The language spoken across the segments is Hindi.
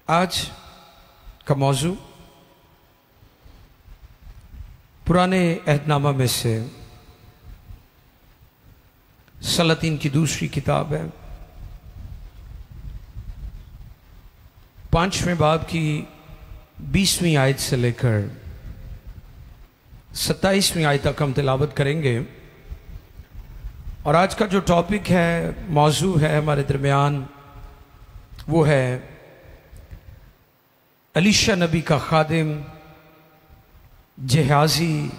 आज का मौजू पुराने अहदनामा में से सलातीन की दूसरी किताब है। 5वें बाब की 20वीं आयत से लेकर 27वीं आयत तक हम तिलावत करेंगे। और आज का जो टॉपिक है, मौजू है हमारे दरमियान, वो है अलीशा नबी का खादिम जहाजी,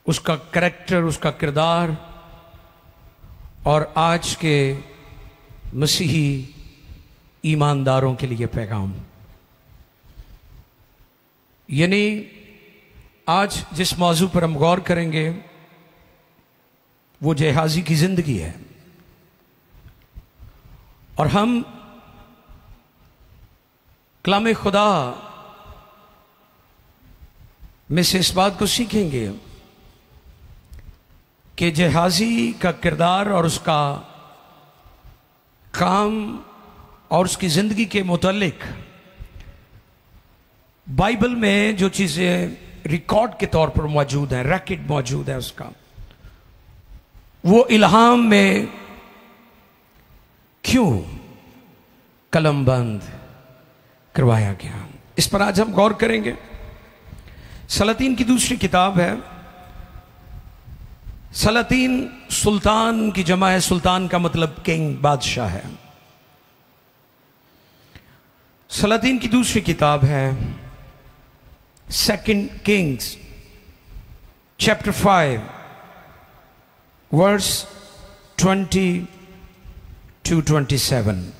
उसका करैक्टर, उसका किरदार और आज के मसीही ईमानदारों के लिए पैगाम। यानी आज जिस मौजू पर हम गौर करेंगे वो जहाजी की जिंदगी है। और हम कलाम खुदा में से इस बात को सीखेंगे कि जहाजी का किरदार और उसका काम और उसकी जिंदगी के मुतालिक बाइबल में जो चीजें रिकॉर्ड के तौर पर मौजूद है, रैकेट मौजूद है, उसका वो इल्हाम में क्यों कलमबंद करवाया गया, इस पर आज हम गौर करेंगे। सलातीन की दूसरी किताब है। सलातीन सुल्तान की जमा है। सुल्तान का मतलब किंग, बादशाह है। सलातीन की दूसरी किताब है 2 किंग्स चैप्टर 5 वर्स 20 to 27।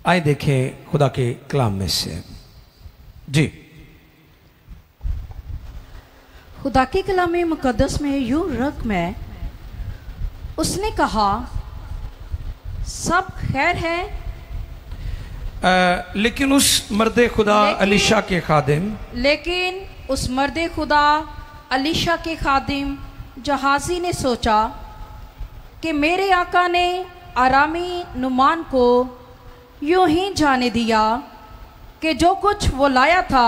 आइए देखें खुदा के कलाम में से। जी, खुदा के कलाम मुकद्दस में यूं रकम है, उसने कहा सब खैर है। लेकिन उस मर्दे खुदा अलीशा के खादिम लेकिन उस मर्दे खुदा अलीशा के खादिम जहाजी ने सोचा कि मेरे आका ने आरामी नुमान को यूं ही जाने दिया कि जो कुछ वो लाया था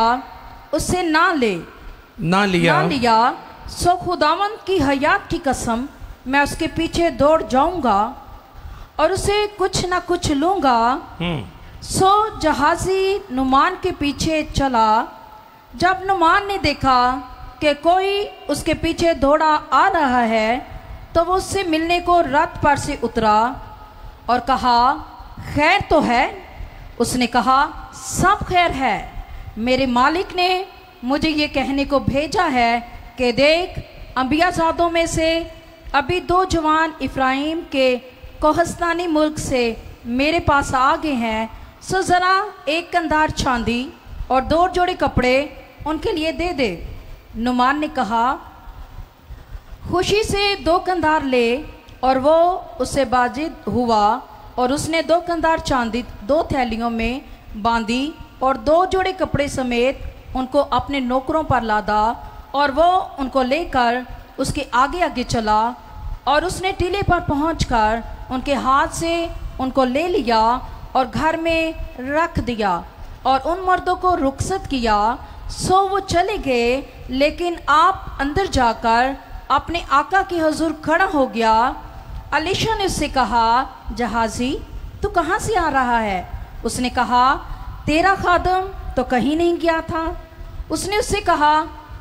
उससे ना लिया। सो खुदावंद की हयात की कसम, मैं उसके पीछे दौड़ जाऊंगा और उसे कुछ ना कुछ लूंगा। सो जहाजी नुमान के पीछे चला। जब नुमान ने देखा कि कोई उसके पीछे दौड़ा आ रहा है तो वो उससे मिलने को रथ पर से उतरा और कहा खैर तो है। उसने कहा सब खैर है। मेरे मालिक ने मुझे ये कहने को भेजा है कि देख, अंबियाजादों में से अभी 2 जवान इफ्राइम के कोहस्तानी मुल्क से मेरे पास आ गए हैं। सो ज़रा 1 कंधार चांदी और 2 जोड़े कपड़े उनके लिए दे दे। नुमान ने कहा खुशी से 2 कंधार ले, और वो उससे बाजिद हुआ और उसने 2 कंधार चांदी 2 थैलियों में बांधी और 2 जोड़े कपड़े समेत उनको अपने नौकरों पर लादा और वो उनको लेकर उसके आगे आगे चला। और उसने टीले पर पहुंचकर उनके हाथ से उनको ले लिया और घर में रख दिया और उन मर्दों को रुखसत किया। सो वो चले गए। लेकिन आप अंदर जाकर अपने आका के हुजूर खड़ा हो गया। अलीशा ने उससे कहा जहाजी, तू कहाँ से आ रहा है? उसने कहा तेरा खादम तो कहीं नहीं गया था। उसने उससे कहा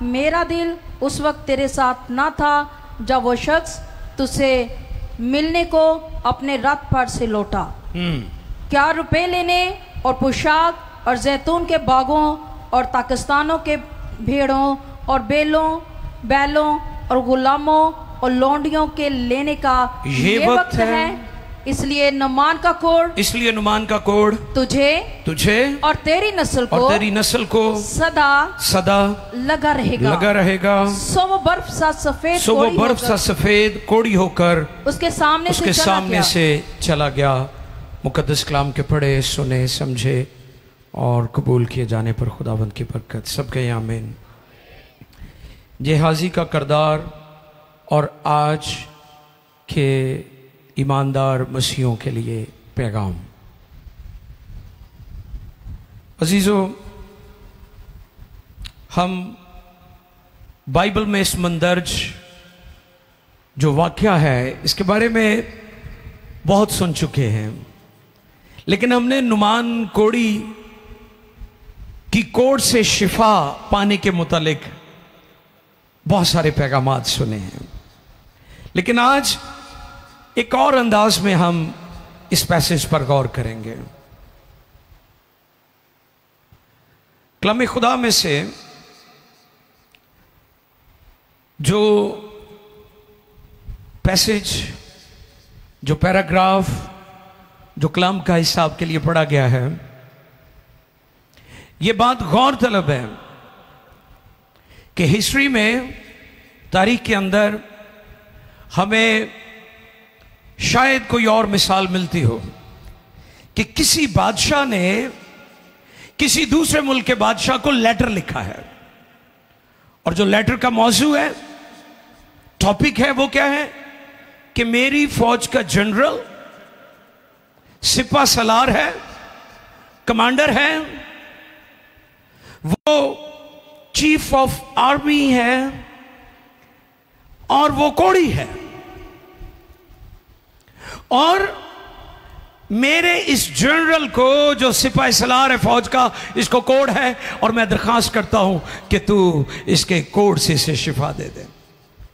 मेरा दिल उस वक्त तेरे साथ ना था जब वो शख्स तुझसे मिलने को अपने रथ पर से लौटा। क्या रुपए लेने और पोशाक और जैतून के बागों और पाकिस्तानों के भेड़ों और बैलों और गुलामों और लौंडियों के लेने का ये वक्त है। इसलिए नुमान का कोड़ तुझे और तेरी नस्ल को सदा लगा रहेगा। सो वो बर्फ सा सफेद कोड़ी होकर उसके सामने से चला गया। मुकद्दस कलाम के पढ़े, सुने, समझे और कबूल किए जाने पर खुदावंद की बरकत। सबके आमीन। जहाजी का किरदार और आज के ईमानदार मसीहों के लिए पैगाम। अजीजों, हम बाइबल में इस मंदर्ज जो वाक़या है इसके बारे में बहुत सुन चुके हैं, लेकिन हमने नुमान कोड़ी की कोड़ से शिफा पाने के मुतालिक बहुत सारे पैगामात सुने हैं। लेकिन आज एक और अंदाज में हम इस पैसेज पर गौर करेंगे। कलाम खुदा में से जो पैसेज, जो पैराग्राफ, जो कलाम का हिस्सा आपके लिए पढ़ा गया है, यह बात गौर तलब है कि हिस्ट्री में, तारीख के अंदर हमें शायद कोई और मिसाल मिलती हो कि किसी बादशाह ने किसी दूसरे मुल्क के बादशाह को लेटर लिखा है, और जो लेटर का मौजू है, टॉपिक है, वो क्या है कि मेरी फौज का जनरल सिपा सलार है, कमांडर है, वो चीफ ऑफ आर्मी है और वो कोड़ी है, और मेरे इस जनरल को जो सिपाही सलार है फौज का, इसको कोड है, और मैं दरखास्त करता हूं कि तू इसके कोड से इसे शिफा दे दे।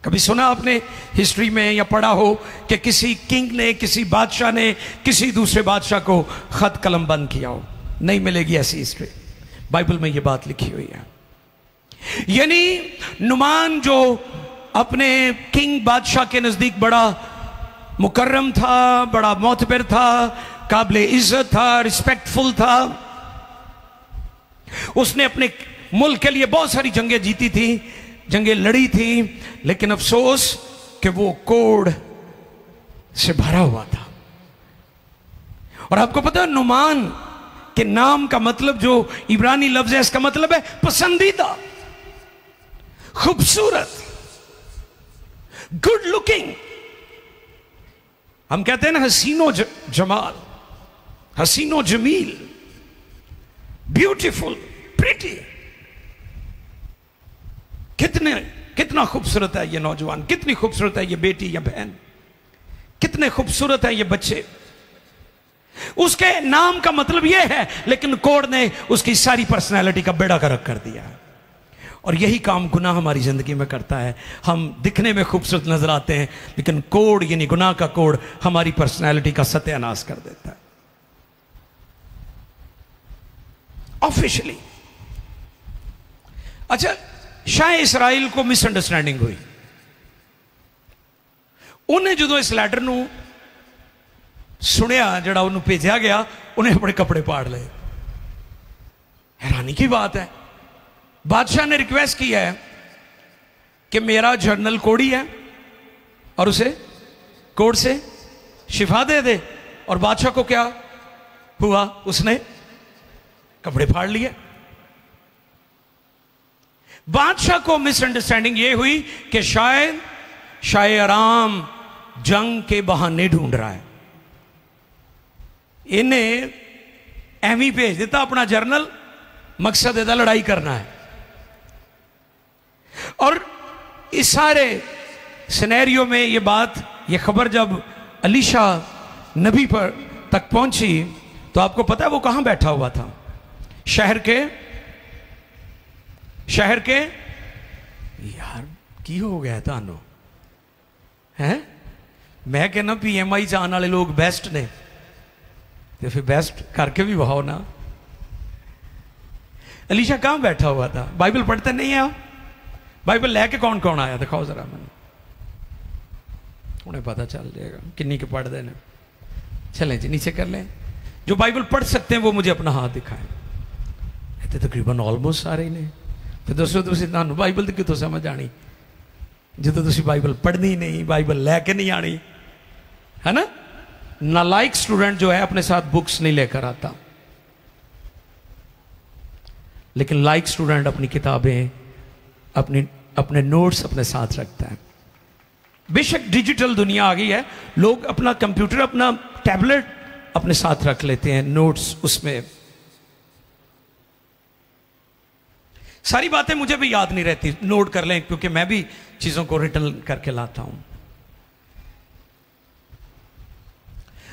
कभी सुना आपने हिस्ट्री में या पढ़ा हो कि किसी किंग ने, किसी बादशाह ने किसी दूसरे बादशाह को खत कलम बंद किया हो? नहीं मिलेगी ऐसी हिस्ट्री। बाइबल में यह बात लिखी हुई है। यानी नुमान जो अपने किंग बादशाह के नजदीक बड़ा मुकर्रम था, बड़ा मोतबर था, काबिले इज्जत था, रिस्पेक्टफुल था, उसने अपने मुल्क के लिए बहुत सारी जंगें जीती थी, जंगें लड़ी थी, लेकिन अफसोस कि वो कोड से भरा हुआ था। और आपको पता है नुमान के नाम का मतलब, जो इब्रानी लफ्ज है, इसका मतलब है पसंदीदा, खूबसूरत, गुड लुकिंग। हम कहते हैं ना हसीनो जमाल, हसीनो जमील, ब्यूटीफुल, प्रिटी। कितना खूबसूरत है ये नौजवान, कितनी खूबसूरत है ये बेटी या बहन, कितने खूबसूरत है ये बच्चे। उसके नाम का मतलब ये है, लेकिन कोड ने उसकी सारी पर्सनैलिटी का बेड़ा गर्क कर दिया है। और यही काम गुनाह हमारी जिंदगी में करता है। हम दिखने में खूबसूरत नजर आते हैं, लेकिन कोड यानी गुनाह का कोड हमारी पर्सनैलिटी का सत्यानाश कर देता है। ऑफिशियली अच्छा, शाह इस्राइल को मिसअंडरस्टैंडिंग हुई। उन्हें जो इस लैटर नू सुनिया, जड़ा उन्हें भेजा गया, उन्हें अपने कपड़े पाड़ ले। हैरानी की बात है, बादशाह ने रिक्वेस्ट की है कि मेरा जनरल कोड़ी है और उसे कोड से शिफा दे दे, और बादशाह को क्या हुआ, उसने कपड़े फाड़ लिए। बादशाह को मिसअंडरस्टैंडिंग यह हुई कि शायद शाह आराम जंग के बहाने ढूंढ रहा है, इन्हें एवं भेज देता अपना जर्नल, मकसद इधर लड़ाई करना है। और इस सारे सिनेरियो में ये बात, ये खबर जब अलीशा नबी पर तक पहुंची, तो आपको पता है वो कहां बैठा हुआ था? शहर के यार की हो गया थानू है? मैं कहना PMI जाने वाले लोग बेस्ट ने, तो फिर बेस्ट करके भी वहां ना। अलीशा कहां बैठा हुआ था? बाइबल पढ़ते नहीं है? बाइबल लेके कौन कौन आया दिखाओ जरा मैंने, उन्हें पता चल जाएगा किन्नी के पढ़ देने। चलें जी, नीचे कर लें। जो बाइबल पढ़ सकते हैं वो मुझे अपना हाथ दिखाएं। इतने तकरीबन ऑलमोस्ट सारे ही ने। फिर दोस्तों, तुम बाइबल की कितों समझ आनी जो तुम बाइबल पढ़नी नहीं, बाइबल लैके नहीं आनी, है ना? नालायक स्टूडेंट जो है अपने साथ बुक्स नहीं लेकर आता, लेकिन लाइक स्टूडेंट अपनी किताबें, अपने नोट्स अपने साथ रखता है। बेशक डिजिटल दुनिया आ गई है, लोग अपना कंप्यूटर, अपना टैबलेट अपने साथ रख लेते हैं, नोट्स उसमें सारी बातें मुझे भी याद नहीं रहती, नोट कर लें, क्योंकि मैं भी चीजों को रिटर्न करके लाता हूं।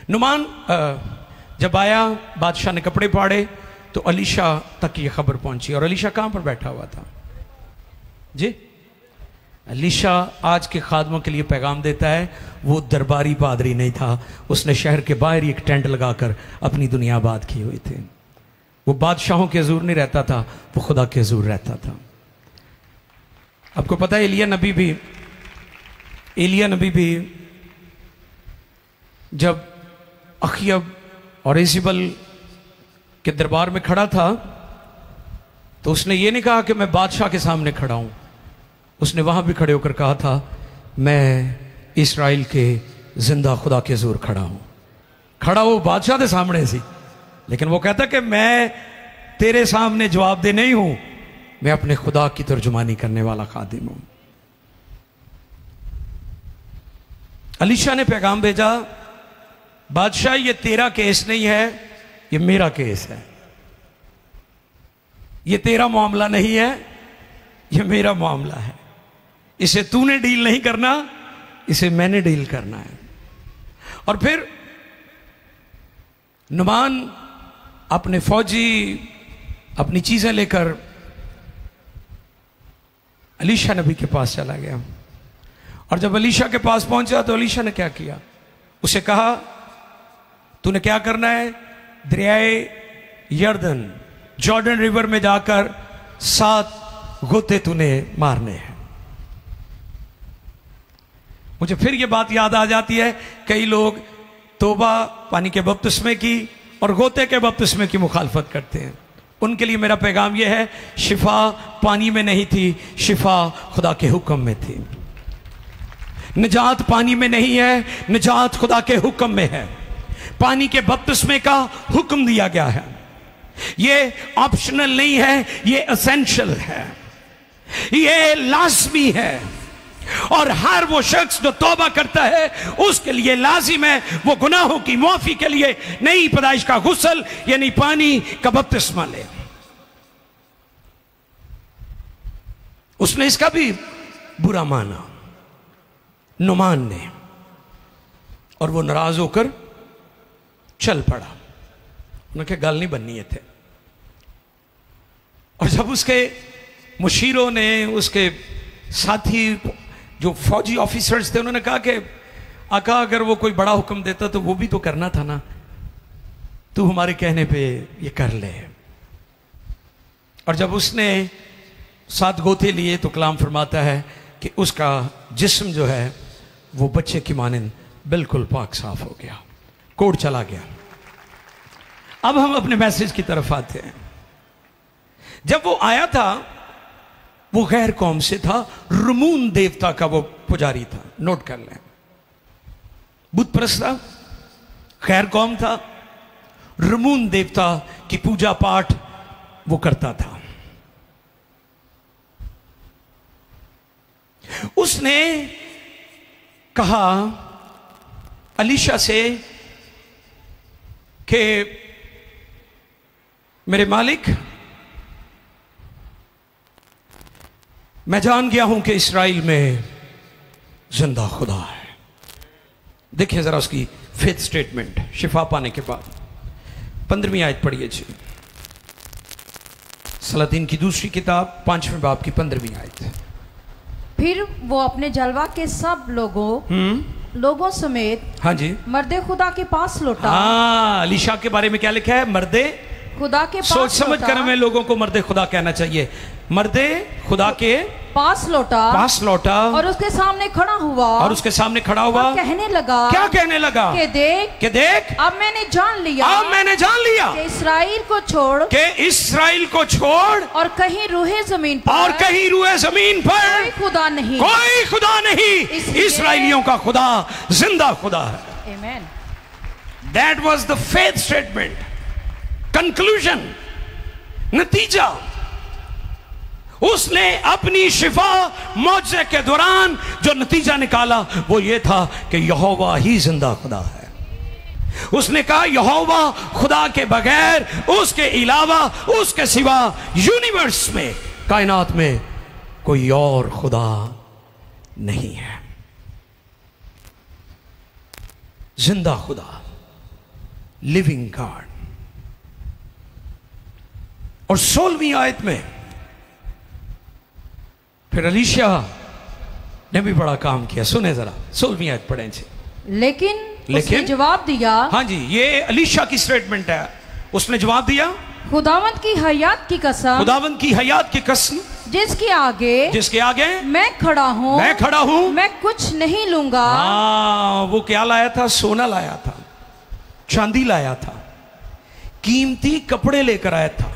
नुमान जब आया, बादशाह ने कपड़े फाड़े तो अलीशा तक ये खबर पहुंची। और अलीशा कहां पर बैठा हुआ था जी? अलीशा आज के खादमों के लिए पैगाम देता है, वो दरबारी पादरी नहीं था, उसने शहर के बाहर ही एक टेंट लगाकर अपनी दुनिया आबाद की हुई थी। वो बादशाहों के हुजूर नहीं रहता था, वो खुदा के हुजूर रहता था। आपको पता है एलिया नबी भी जब अखियब और इज़बेल के दरबार में खड़ा था तो उसने ये नहीं कहा कि मैं बादशाह के सामने खड़ा हूं, उसने वहां भी खड़े होकर कहा था, मैं इस्राएल के जिंदा खुदा के हुजूर खड़ा हूं। खड़ा वो बादशाह के सामने सी, लेकिन वो कहता कि मैं तेरे सामने जवाब दे नहीं हूं, मैं अपने खुदा की तर्जुमानी करने वाला खादिम हूं। अलीशा ने पैगाम भेजा, बादशाह ये तेरा केस नहीं है, ये मेरा केस है। ये तेरा मामला नहीं है, ये मेरा मामला है। इसे तूने डील नहीं करना, इसे मैंने डील करना है। और फिर नुमान अपने फौजी अपनी चीजें लेकर अलीशा नबी के पास चला गया। और जब अलीशा के पास पहुंचा तो अलीशा ने क्या किया? उसे कहा, तूने क्या करना है? दरियाए यर्दन, जॉर्डन रिवर में जाकर 7 गोते तूने मारने हैं। मुझे फिर यह बात याद आ जाती है, कई लोग तौबा पानी के बपतिस्मे की और गोते के बपतिस्मे की मुखालफत करते हैं। उनके लिए मेरा पैगाम यह है, शिफा पानी में नहीं थी, शिफा खुदा के हुक्म में थी। निजात पानी में नहीं है, निजात खुदा के हुक्म में है। पानी के बपतिस्मे का हुक्म दिया गया है, ये ऑप्शनल नहीं है, ये एसेंशियल है, ये लाजमी है। और हर वो शख्स जो तौबा करता है उसके लिए लाजिम है वो गुनाहों की माफी के लिए नई पैदाइश का गुस्ल यानी पानी का बपतिस्मा ले। उसने इसका भी बुरा माना नुमान ने, और वो नाराज होकर चल पड़ा। उनके गल नहीं बननी थे। और जब उसके मुशीरों ने, उसके साथी जो फौजी ऑफिसर्स थे, उन्होंने कहा कि आका अगर वो कोई बड़ा हुक्म देता तो वो भी तो करना था ना, तू हमारे कहने पे ये कर ले। और जब उसने 7 गोते लिए तो कलाम फरमाता है कि उसका जिस्म जो है वो बच्चे की मानिंद बिल्कुल पाक साफ हो गया, कोड चला गया। अब हम अपने मैसेज की तरफ आते हैं। जब वो आया था वो गैर कौम से था, रमून देवता का वो पुजारी था। नोट कर लें, बुत परस्त था, गैर कौम था, रमून देवता की पूजा पाठ वो करता था। उसने कहा अलीशा से कि मेरे मालिक, मैं जान गया हूं कि इस्राएल में जिंदा खुदा है। देखिए जरा उसकी फेथ स्टेटमेंट शिफा पाने के बाद। 15वीं आयत पढ़िए जी, सलातीन की दूसरी किताब 5वें बाब की 15वीं आयत। फिर वो अपने जलवा के सब लोगों समेत, हाँ जी, मर्दे खुदा के पास लौटा। हाँ, अलीशा के बारे में क्या लिखा है? मर्दे खुदा के पास सोच समझ कर हमें लोगों को मर्दे खुदा कहना चाहिए। मर्दे खुदा के पास लौटा और उसके सामने खड़ा हुआ और कहने लगा, क्या कहने लगा? कि देख अब मैंने जान लिया कि इस्राएल को छोड़ और कहीं रूहे जमीन पर कोई खुदा नहीं, इस्राएलियों का खुदा जिंदा खुदा है। आमीन। That was the faith statement. Conclusion, नतीजा, उसने अपनी शिफा मौजे के दौरान जो नतीजा निकाला वो ये था कि यहोवा ही जिंदा खुदा है। उसने कहा यहोवा खुदा के बगैर, उसके अलावा, उसके सिवा यूनिवर्स में कायनात में कोई और खुदा नहीं है। जिंदा खुदा, लिविंग गॉड। और 16वीं आयत में फिर एलीशा ने भी बड़ा काम किया। सुने जरा, 16वीं आयत पढ़ें जी। लेकिन उसने जवाब दिया, हाँ जी, ये एलीशा की स्टेटमेंट है। उसने जवाब दिया, खुदावंत की हयात की कसम, खुदावंत की हयात की कसम, जिसके आगे मैं खड़ा हूँ, मैं कुछ नहीं लूंगा। हाँ, वो क्या लाया था? सोना लाया था, चांदी लाया था, कीमती कपड़े लेकर आया था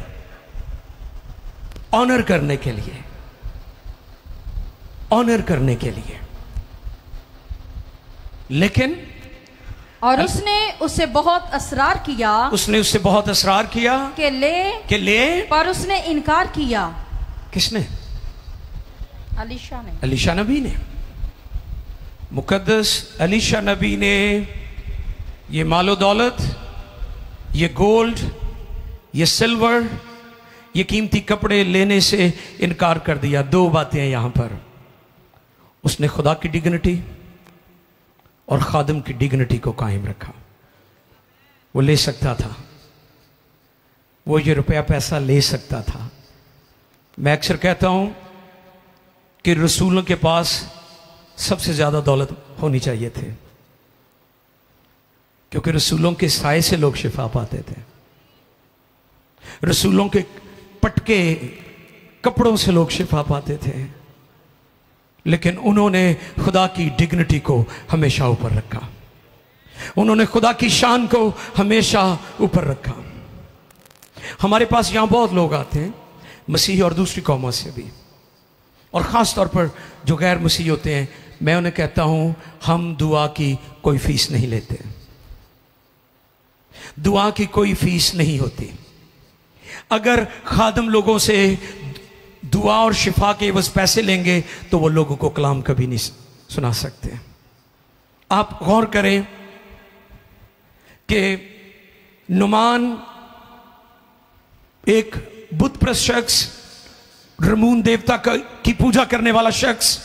ऑनर करने के लिए, ऑनर करने के लिए। लेकिन और उसने उससे बहुत असरार किया, उसने उससे बहुत असरार किया कि ले, पर उसने इनकार किया। किसने? एलीशा ने। एलीशा नबी ने। मुकद्दस एलीशा नबी ने ये मालो दौलत, ये गोल्ड, ये सिल्वर, ये कीमती कपड़े लेने से इनकार कर दिया। दो बातें हैं यहां पर। उसने खुदा की डिग्निटी और खादिम की डिग्निटी को कायम रखा। वो ले सकता था, वो ये रुपया पैसा ले सकता था। मैं अक्सर कहता हूं कि रसूलों के पास सबसे ज्यादा दौलत होनी चाहिए थी, क्योंकि रसूलों के साए से लोग शिफा पाते थे। रसूलों के पटके कपड़ों से लोग शिफा पाते थे। लेकिन उन्होंने खुदा की डिग्निटी को हमेशा ऊपर रखा, उन्होंने खुदा की शान को हमेशा ऊपर रखा। हमारे पास यहां बहुत लोग आते हैं, मसीही और दूसरी कौमों से भी, और ख़ास तौर पर जो गैर मसीही होते हैं। मैं उन्हें कहता हूं, हम दुआ की कोई फीस नहीं लेते, दुआ की कोई फीस नहीं होती। अगर खादिम लोगों से दुआ और शिफा के बस पैसे लेंगे तो वो लोगों को कलाम कभी नहीं सुना सकते। आप गौर करें कि नुमान एक बुत प्रस्त शख्स, रमून देवता की पूजा करने वाला शख्स,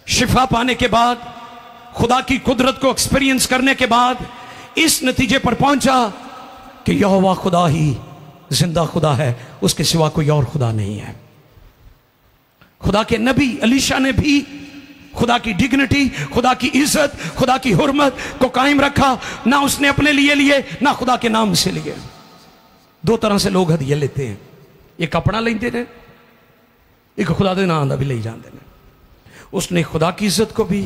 शिफा पाने के बाद, खुदा की कुदरत को एक्सपीरियंस करने के बाद इस नतीजे पर पहुंचा कि यहोवा खुदा ही जिंदा खुदा है, उसके सिवा कोई और खुदा नहीं है। खुदा के नबी एलीशा ने भी खुदा की डिग्निटी, खुदा की इज्जत, खुदा की हुर्मत को कायम रखा। ना उसने अपने लिए ना खुदा के नाम से लिए। दो तरह से लोग हदिया लेते हैं, एक अपना लेते हैं, एक खुदा के नाम का भी ले जाते हैं। उसने खुदा की इज्जत को भी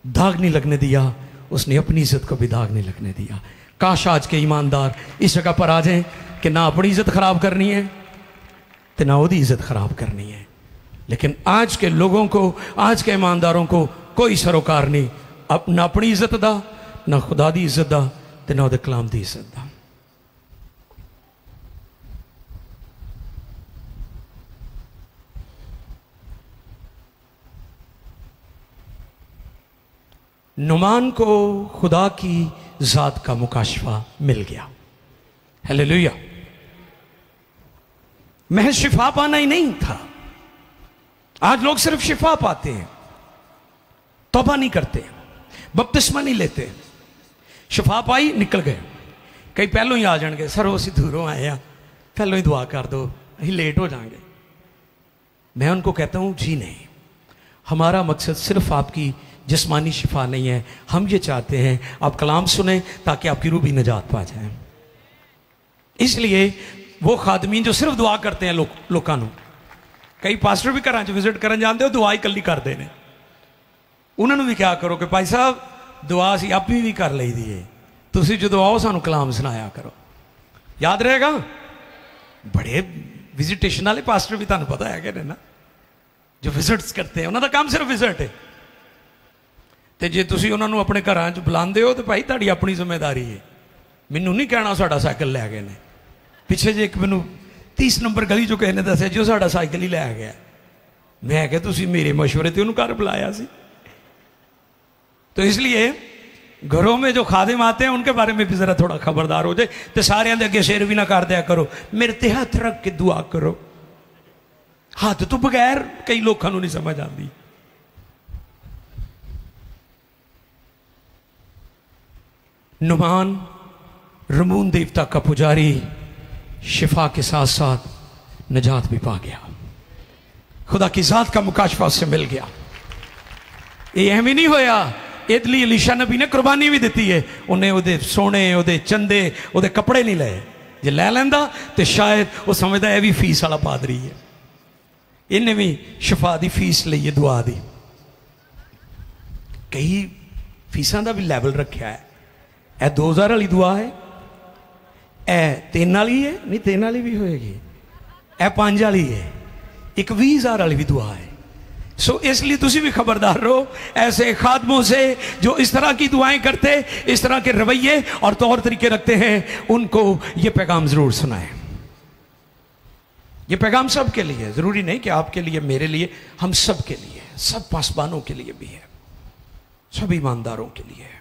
दाग नहीं लगने दिया, उसने अपनी इज्जत को भी दाग नहीं लगने दिया। काश आज के ईमानदार इस जगह पर आ जाएं कि ना अपनी इज्जत खराब करनी है तो ना उसकी इज्जत खराब करनी है। लेकिन आज के लोगों को, आज के ईमानदारों को कोई सरोकार नहीं, ना अपनी इज्जत दा, ना खुदा दी इज्जत दा, ते ना उहदे कलाम दी इज्जत दा। नुमान को खुदा की जात का मुकाशफा मिल गया। हालेलुया। महज शिफा पाना ही नहीं था। आज लोग सिर्फ शिफा पाते हैं, तौबा नहीं करते, बपतिस्मा नहीं लेते। शिफा पाई, निकल गए। कई पहलों ही आ जाएंगे, सर उसी दूरों आए हैं, पहलों ही दुआ कर दो, अभी लेट हो जाएंगे। मैं उनको कहता हूं, जी नहीं, हमारा मकसद सिर्फ आपकी जिस्मानी शिफा नहीं है। हम ये चाहते हैं आप कलाम सुने ताकि आपकी रूह भी निजात पा जाए। इसलिए वो खादमीन जो सिर्फ दुआ करते हैं लोगों को, कई पास्टर भी घर विजिट करन जाते हो, दुआ ही कली करते हैं। उन्होंने भी क्या करो कि भाई साहब दुआ असी आप भी कर ली दी है, तुम जो आओ सानू कलाम सुनाया करो, याद रहेगा। बड़े विजिटेशन वाले पास्टर भी तुहानू पता है कि ना, जो विजिट्स करते हैं, उन्होंने काम सिर्फ विजिट है। तो जे तुम उन्होंने अपने घर बुलाते हो तो भाई तुहाडी अपनी जिम्मेदारी है। मैनू नहीं कहना साडा साइकिल लै गए ने। पिछे जे एक मैनू 30 नंबर गली चो किसी ने दसिया जो साडा साइकिल ही लै गया। मैं क्या तुम मेरे मशवरे ते उन्होंने घर बुलाया सी। तो इसलिए घरों में जो खादिम आते हैं उनके बारे में भी जरा थोड़ा खबरदार हो जाए। तो सारे अगे शेर भी ना कर दिया करो, मेरे ते हथ रख के दुआ करो। हद तो बगैर कई लोगों को नहीं समझ आती। नुमान रमून देवता का पुजारी शिफा के साथ साथ निजात भी पा गया। खुदा की जात का मुकाशफा उससे मिल गया। ये एवं नहीं होया, इदली अलीशा नबी ने कुर्बानी भी दी है, उन्हें उहदे सोने उहदे चंदे उहदे कपड़े नहीं लाए। जे लै लैंदा तो शायद वो समझदा यह भी फीस वाला पादरी है। इन्हें भी शिफा की फीस ली है, दुआ दी। कई फीसा का भी लैवल रखा है। यह 2000 वाली दुआ है, यह 3 वाली है, नहीं 3 वाली भी होएगी, यह 5 वाली है, एक 20,000 वाली भी दुआ है। सो इसलिए तुसी भी खबरदार रहो ऐसे खादमों से जो इस तरह की दुआएं करते, इस तरह के रवैये और तौर तरीके रखते हैं, उनको ये पैगाम जरूर सुनाएं। ये पैगाम सब के लिए, जरूरी नहीं कि आपके लिए मेरे लिए, हम सब के लिए, सब पासबानों के लिए भी है, सब ईमानदारों के लिए है।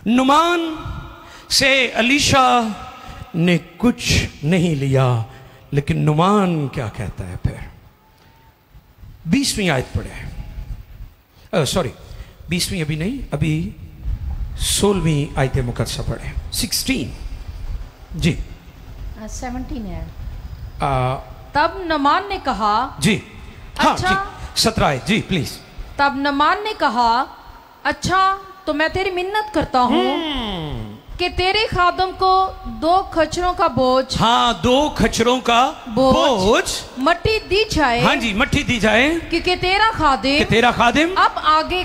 नुमान से अलीशा ने कुछ नहीं लिया, लेकिन नुमान क्या कहता है फिर? 20वीं आयत पढ़े, सॉरी 20वीं अभी नहीं, अभी 16वीं आयत मुकद्दसा पढ़े, 16 जी 17 है। तब नमान ने कहा जी, हाँ अच्छा, जी 17 आयत जी प्लीज। तब नमान ने कहा अच्छा तो मैं तेरी मिन्नत करता हूँ कि तेरे खादम को 2 खच्चरों का बोझ, हाँ 2 खच्चरों का बोझ मट्टी दी जाए। हाँ जी मट्टी दी जाए, क्योंकि तेरा खादिम अब आगे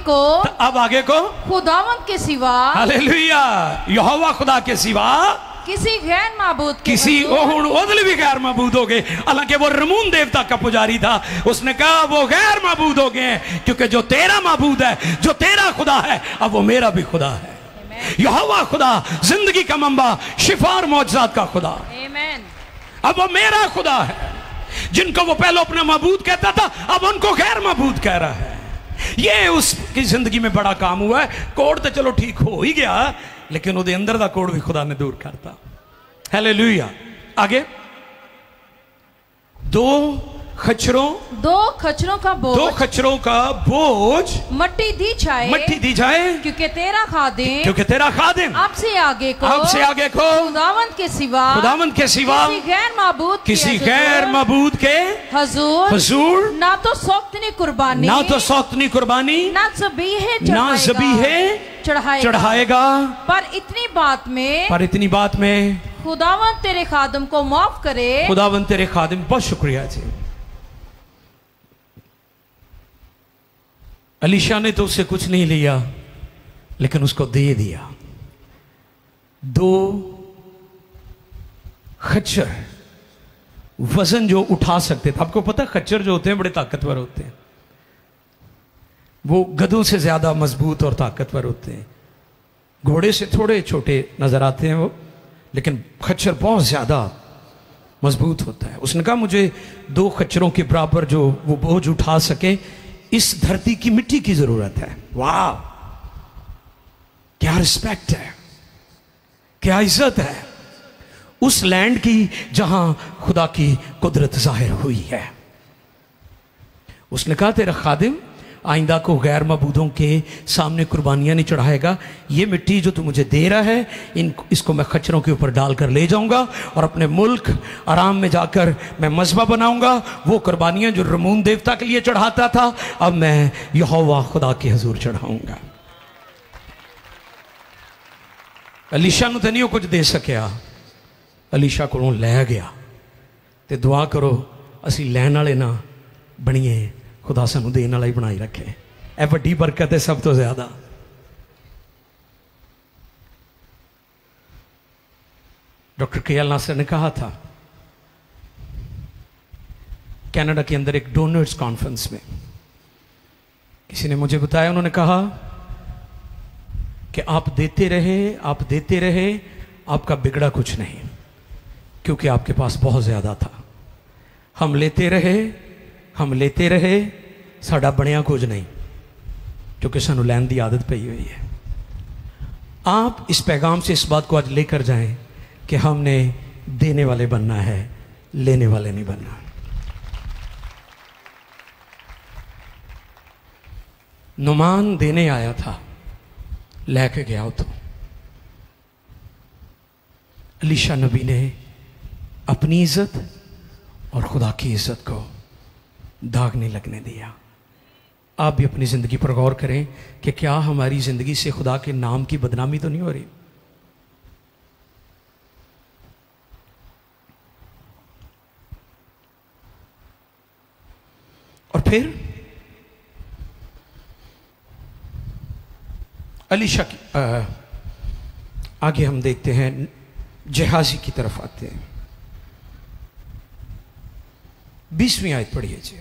को खुदावंद के सिवा, हालेलुया, यहोवा खुदा के सिवा किसी गैर माबूद के किसी ओदल भी गैर माबूद हो गए। हालांकि वो रमून देवता का पुजारी था, उसने कहा वो गैर माबूद हो गए हैं, क्योंकि जो तेरा माबूद है, जो तेरा खुदा है, अब वो मेरा भी खुदा है। यहोवा खुदा जिंदगी का मंबा, शिफा और मौजज़ात का खुदा, अब वो मेरा खुदा है। जिनको वो पहले अपना माबूद कहता था, अब उनको गैर माबूद कह रहा है। ये उसकी जिंदगी में बड़ा काम हुआ है। कोड तो चलो ठीक हो ही गया, लेकिन उहदे अंदर दा कोड भी खुदा ने दूर करता। हालेलुया। आगे 2 खच्चरों का बोझ मट्टी दी जाए, क्योंकि तेरा खादिम अब से आगे को खुदावंद के सिवा किसी गैर माबूद के हुजूर ना तो सौक्तनी कुर्बानी ना ज़बीहे चढ़ाएगा। पर इतनी बात में खुदावंद तेरे खादिम को माफ करे। खुदावंद तेरे खादिम, बहुत शुक्रिया जी। अलीशा ने तो उससे कुछ नहीं लिया, लेकिन उसको दे दिया 2 खच्चर, वजन जो उठा सकते थे। आपको पता है खच्चर जो होते हैं बड़े ताकतवर होते हैं, वो गधों से ज्यादा मजबूत और ताकतवर होते हैं। घोड़े से थोड़े छोटे नजर आते हैं वो, लेकिन खच्चर बहुत ज्यादा मजबूत होता है। उसने कहा मुझे 2 खच्चरों के बराबर जो वो बोझ उठा सके, इस धरती की मिट्टी की जरूरत है। वाह, क्या रिस्पेक्ट है, क्या इज्जत है उस लैंड की जहां खुदा की कुदरत जाहिर हुई है। उसने कहा तेरा खादिम आइंदा को गैर मबूदों के सामने कुर्बानियां नहीं चढ़ाएगा। ये मिट्टी जो तू मुझे दे रहा है, इसको मैं खच्चरों के ऊपर डालकर ले जाऊंगा और अपने मुल्क आराम में जाकर मैं मज़बा बनाऊंगा। वो कुर्बानियां जो रमून देवता के लिए चढ़ाता था, अब मैं यहोवा खुदा के हुजूर चढ़ाऊंगा। अलीशा नूं तो नहीं कुछ दे सकिया, अलीशा को लै गया। तो दुआ करो असी लैन वाले ना बनीए, खुदा सानू देने वाला ही बनाई रखे। यह वड्डी बरकत है सब तो ज्यादा। Doctor KL. नासर ने कहा था कनाडा के अंदर एक डोनर्स कॉन्फ्रेंस में, किसी ने मुझे बताया, उन्होंने कहा कि आप देते रहे, आपका बिगड़ा कुछ नहीं, क्योंकि आपके पास बहुत ज्यादा था। हम लेते रहे, साडा बनिया कुछ नहीं, क्योंकि सानू लैन की आदत पई हुई है। आप इस पैगाम से इस बात को आज लेकर जाएं कि हमने देने वाले बनना है, लेने वाले नहीं बनना। नुमान देने आया था, लेके गया उतो। अलीशा नबी ने अपनी इज्जत और खुदा की इज्जत को दाग नहीं लगने दिया। आप भी अपनी जिंदगी पर गौर करें कि क्या हमारी जिंदगी से खुदा के नाम की बदनामी तो नहीं हो रही। और फिर अलीशा की आगे हम देखते हैं, जहाजी की तरफ आते हैं। 20वीं आयत पढ़िए जी,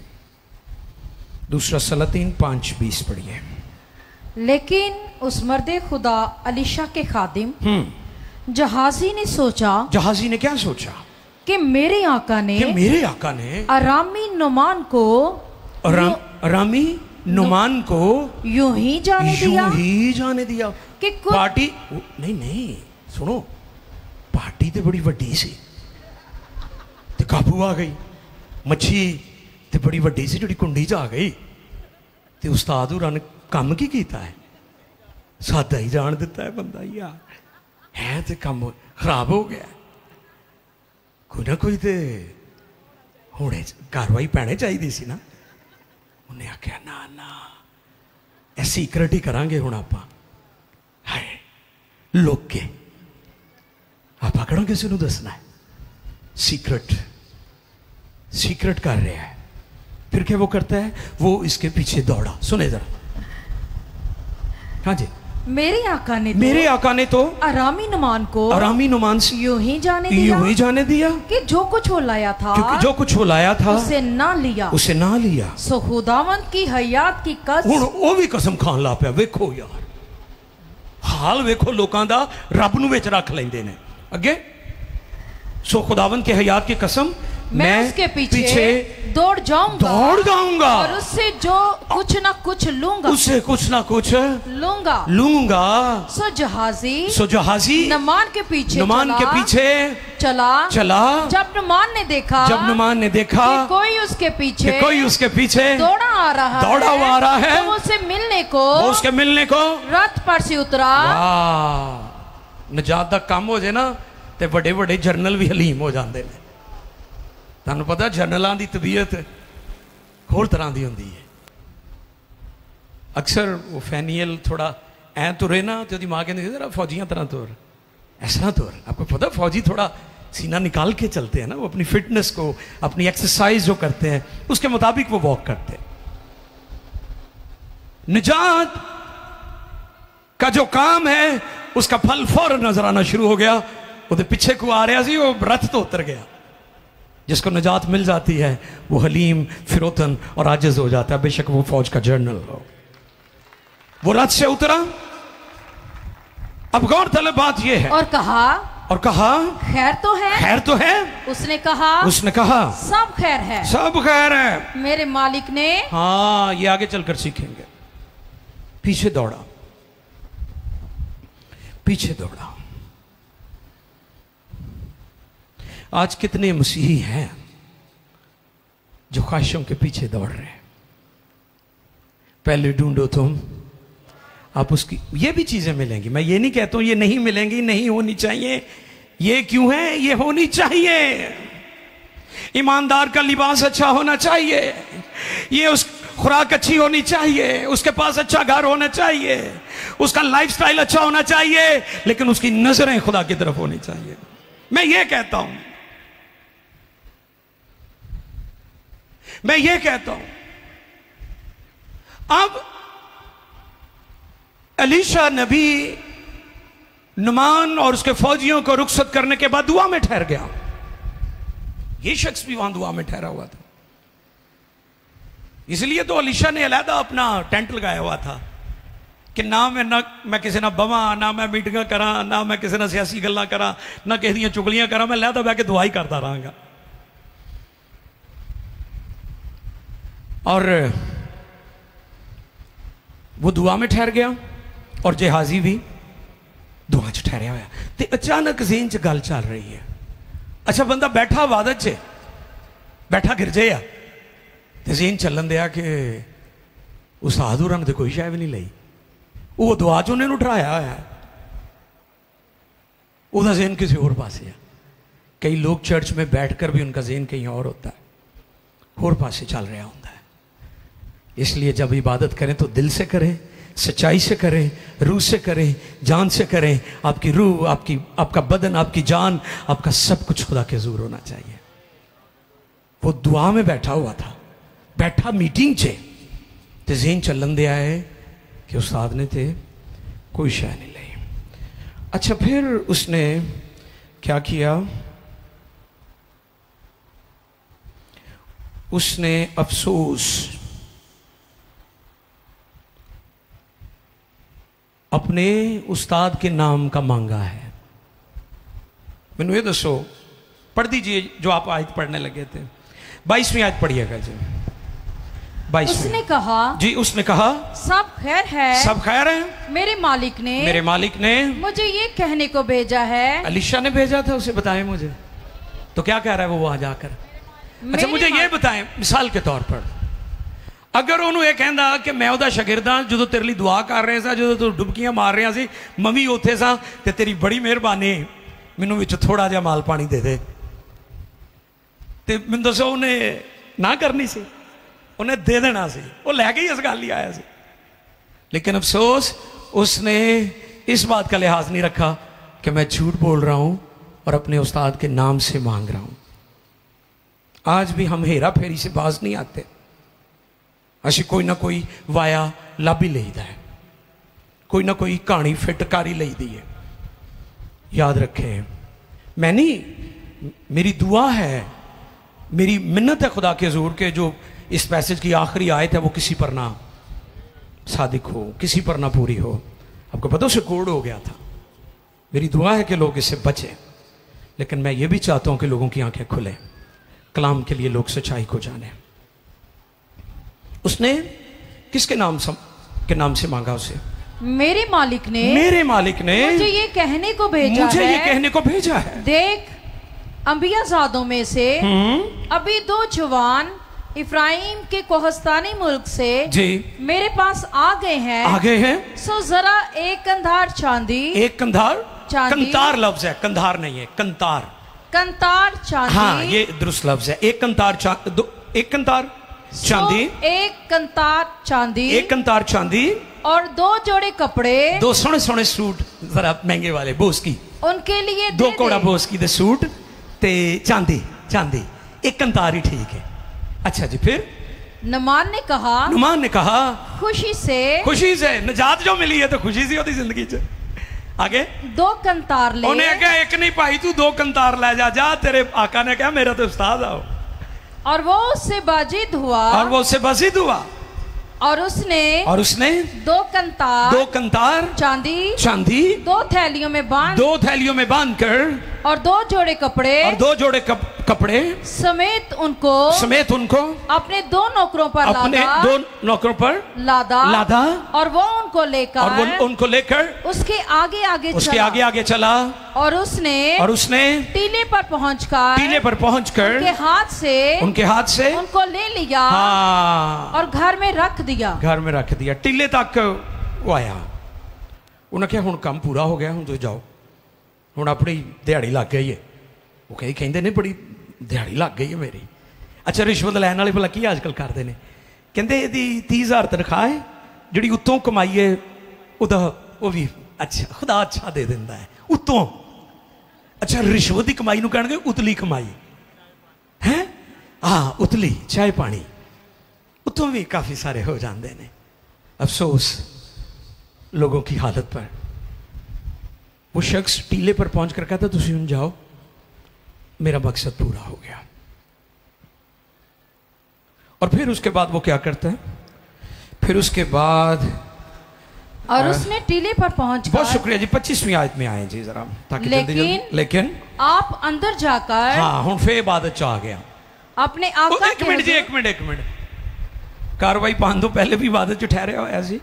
दूसरा सलातीन 5:20 पढ़िए। लेकिन उस मर्दे खुदा अलीशा के खादिम जहाजी ने सोचा, जहाजी ने क्या सोचा कि मेरे आका ने अरामी नुमान को अरामी नुमान को यूं ही जाने दिया कि पार्टी नहीं सुनो, पार्टी तो बड़ी वड्डी सी ते काबू आ गई, मच्छी ते बड़ी वड्डी सी जी कुंडी च आ गई ते उस्ताद होरां ने काम की कीता है, सादा ही जान दिता है बंदा यार, है ते काम खराब हो गया, कोई ना कोई ते होने कार्रवाई पैने चाहिए सी ना। उन्हें आख्या ना ना ए सीक्रेट ही करांगे हुण आपां, हाय लुक के आप किहड़ा किसी को दसना है, सीक्रेट कर रहा है। फिर क्या वो करता है, वो इसके पीछे दौड़ा। सुने जरा, हाँ जी, मेरे आका ने तो अरामी नुमान से यूं ही जाने दिया कि जो कुछ वो लाया था उसे ना लिया। सो खुदावंद की हयात की कसम, हुण वो भी कसम खान ला पिया। वेखो यार हाल वेखो लोकां दा, रब नूं विच रख लैंदे ने अगे। सो खुदावंद के हयात की कसम, मैं उसके पीछे दौड़ जाऊंगा और उससे जो कुछ ना कुछ लूंगा। सो जहाजी नमान के पीछे चला। जब नुमान ने देखा कि कोई उसके पीछे दौड़ा आ रहा है तो उसके मिलने को रथ पर से उतरा। नजात दा काम हो जाए ना ते बड़े बड़े जरनल भी हलीम हो जाते हैं। तुहानूं पता जनरलों की तबीयत होर तरह की होंदी है। अक्सर वो फैनियल थोड़ा ऐ तुरे ना तो माँ कहती जरा फौजियां तरह तुर, ऐसा ना तुर। आपको पता फौजी थोड़ा सीना निकाल के चलते हैं ना, वो अपनी फिटनेस को, अपनी एक्सरसाइज जो करते हैं उसके मुताबिक वो वॉक करते हैं। निजात का जो काम है उसका फल फौरन नजर आना शुरू हो गया। वो पीछे को आ रहा सी, वो रथ तो उतर गया। जिसको निजात मिल जाती है वो हलीम, फिरोतन और आजिज हो जाता है, बेशक वो फौज का जनरल हो। वो रथ से उतरा। अब गौरतलब बात यह है, और कहा खैर तो है। उसने कहा सब खैर है। मेरे मालिक ने, हाँ ये आगे चलकर सीखेंगे। पीछे दौड़ा। आज कितने मसीही हैं जो ख्वाहिशों के पीछे दौड़ रहे हैं। पहले ढूंढो तुम, आप उसकी, ये भी चीजें मिलेंगी। मैं ये नहीं कहता हूं ये नहीं मिलेंगी, नहीं होनी चाहिए। ये क्यों है, ये होनी चाहिए। ईमानदार का लिबास अच्छा होना चाहिए, ये उस खुराक अच्छी होनी चाहिए, उसके पास अच्छा घर होना चाहिए, उसका लाइफस्टाइल अच्छा होना चाहिए, लेकिन उसकी नजरें खुदा की तरफ होनी चाहिए। मैं ये कहता हूं अब अलीशा नबी नुमान और उसके फौजियों को रुखसत करने के बाद दुआ में ठहर गया। ये शख्स भी वहां दुआ में ठहरा हुआ था। इसलिए तो अलीशा ने अलहदा अपना टेंट लगाया हुआ था कि ना मैं किसी ना बवा, ना मैं मीटिंग करा, ना मैं किसी ना सियासी गल्लां करा, ना किसी दी चुगलियां करा। मैं अलहदा बह के दुआ ही करता रहांगा। और वो दुआ में ठहर गया और जहाजी भी दुआ च ठहरिया हुआ। तो अचानक ज़हन च गल चल रही है, अच्छा बंदा बैठा इबादत च, बैठा गिरजे आ ते ज़हन चलन दिया कि उस्ताद होरां ने कोई शै भी नहीं लई, वो दुआ च उन्हें उठाया होया है, उसका ज़हन किसी और पासे है। कई लोग चर्च में बैठकर भी उनका ज़हन कहीं और होता है, और पासे चल रहा होता है। इसलिए जब इबादत करें तो दिल से करें, सच्चाई से करें, रूह से करें, जान से करें। आपकी रूह, आपका बदन, आपकी जान, आपका सब कुछ खुदा के हुजूर होना चाहिए। वो दुआ में बैठा हुआ था, बैठा मीटिंग चे, ते ज़हन चलन दिया है कि उस्ताद ने थे कोई शय नहीं ली। अच्छा फिर उसने क्या किया, उसने अफसोस अपने उस्ताद के नाम का मांगा है। मैनू ये दसो, पढ़ दीजिए जो आप आयत पढ़ने लगे थे, 22वीं आयत पढ़िएगा जी। 22वीं। उसने कहा, जी उसने कहा, सब खैर है, सब खैर है। मेरे मालिक ने मुझे ये कहने को भेजा है। अलीशा ने भेजा था उसे, बताएं मुझे तो क्या कह रहा है वो वहां जाकर। अच्छा मुझे ये बताएं, मिसाल के तौर पर अगर उन्होंने कहता कि मैं ਉਹਦਾ शागिर्द हां, जो तेरे लिए दुआ कर रहे सा, जो तू डुबकियां मार रहा सी, मम्मी उत्थे सा, ते तेरी बड़ी मेहरबानी, मैनू विच थोड़ा जिहा माल पानी दे दे, ते मैनू दसो उन्हें ना करनी सी, उन्हें दे देना सी, वो लैके ही इस गल ही आया सी। लेकिन अफसोस उसने इस बात का लिहाज नहीं रखा कि मैं झूठ बोल रहा हूं और अपने उस्ताद के नाम से मांग रहा हूं। आज भी हम हेरा फेरी से बाज नहीं आते, असी कोई ना कोई वाया लभ ही लईदा है, कोई ना कोई कहानी फिटकारी लईदी है। याद रखें, मैं नहीं, मेरी दुआ है, मेरी मिन्नत है खुदा के हुजूर के जो इस पैसेज की आखिरी आयत है वो किसी पर ना सादिक हो, किसी पर ना पूरी हो। आपको पता उसे कोड हो गया था। मेरी दुआ है कि लोग इससे बचें, लेकिन मैं ये भी चाहता हूं कि लोगों की आंखें खुलें, कलाम के लिए लोग सच्चाई को जाने। उसने किसके नाम के नाम से मांगा उसे? मेरे मालिक ने मुझे ये कहने को भेजा है, ये कहने को भेजा है, देख अंबियाजादों में से अभी 2 जवान इफ्राइम के कोहस्तानी मुल्क से जी मेरे पास आ गए हैं। सो जरा एक कंधार चांदी, कंतार लफ्ज है, कंधार नहीं है, कंतार चांदी। हाँ ये दुरुस्त लफ्ज है। एक कंतार चांदी और 2 जोड़े कपड़े, 2 सोने सोने सूट, जरा महंगे वाले बोस की, उनके लिए 2 कोड़ा बोस की दे सूट ते चांदी, एक कंतार ही ठीक है। अच्छा जी फिर नुमान ने कहा खुशी से निजात जो मिली है तो खुशी सी होती जिंदगी च। आगे 2 कंतार ले, उन्हें कहा एक नहीं भाई तू 2 कंतार ले जा, तेरे आका ने कहा मेरा तो उस्ताद आओ। और वो उससे बाजिद हुआ और उसने 2 कंतार चांदी 2 थैलियों में बांध कर और 2 जोड़े कपड़े समेत उनको अपने 2 नौकरों पर लादा और वो उनको लेकर उसके आगे चला और उसने टीले पर पहुंचकर उनके हाथ से उनको ले लिया और घर में रख दिया। टीले तक वो आया, उन्हें क्या हुण काम पूरा हो गया, हुण तुसीं जाओ, हुण अपनी दिहाड़ी लग गई है। वो कहते ने बड़ी दिहाड़ी लग गई है मेरी। अच्छा रिश्वत लैन वाले भला की अजकल करते हैं, कहते यदि 30,000 तनख्वाह है, जी उत्तों कमाई है वो भी अच्छा खुदा अच्छा दे देंदा है उत्तों। अच्छा रिश्वत की कमाई नूं कहणगे उतली कमाई है, हाँ उतली चाय पानी उत्तों भी काफ़ी सारे हो जाते हैं। अफसोस लोगों की हालत पर। वो शख्स टीले पर पहुंच कर कहता तुसी हुण जाओ, मेरा मकसद पूरा हो गया। और फिर उसके बाद वो क्या करता है, फिर उसके बाद और उसने टीले पर पहुंच, बहुत शुक्रिया जी, 25वीं आयत में आए जी जरा, ताकि लेकिन आप अंदर जाकर, हाँ हुण फिर इबादत च आ गया अपने आका एक मिनट जी, एक मिनट कार्रवाई पाने तो पहले भी इबादत च ठहरिया होया सी